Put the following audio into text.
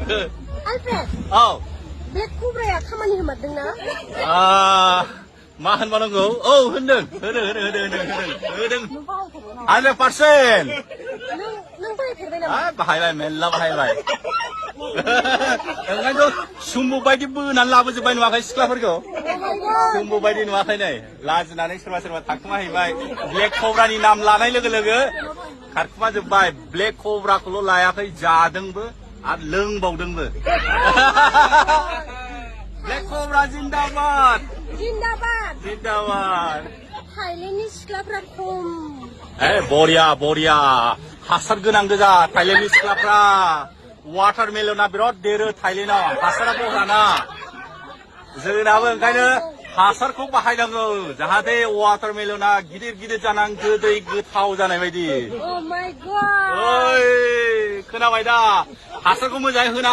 Alfred. Oh. Black Cobra ya खामानि होमारदोंना? मा होनबावनांगौ? औ होदों 100%. नों बाहायफेरबाय नामा? बाहायबाय मेल्ला बाहायबाय. ओंखायनोथ' सुम्बु बायदि बोनानै लाबोजोब्बाय नुवाखै सिख्लाफोरखौ? सुम्बु बायदि नुवाखै नै लाजिनानै सोरबा थाखुमाहैबाय. ब्लेक कब्रानि नाम लानाय लोगो लोगो खारखुमाजोब्बाय. ब्लेक कब्राखौल' लायाखै जादोंबो आरो लोंबावदोंबो. ब्लेक कब्रा जिन्दाबाद. जिन्दाबाद. थाइलेण्डनि सिख्लाफ्रा खम. बरिया हासार गोनां गोजा थाइलेण्डनि सिख्लाफ्रा. वाटारमेलना बिराद देरो थाइलेण्डआव हासारा बहाना. जोंनाबो ओंखायनो हासारखौ बाहायनांगौ जाहाथे वाटारमेलना गिदिर जानानै गोदै गोथाव जानाय बायदि. Oh my god. खोनाबाय दा हासारखौ मोजाङै होना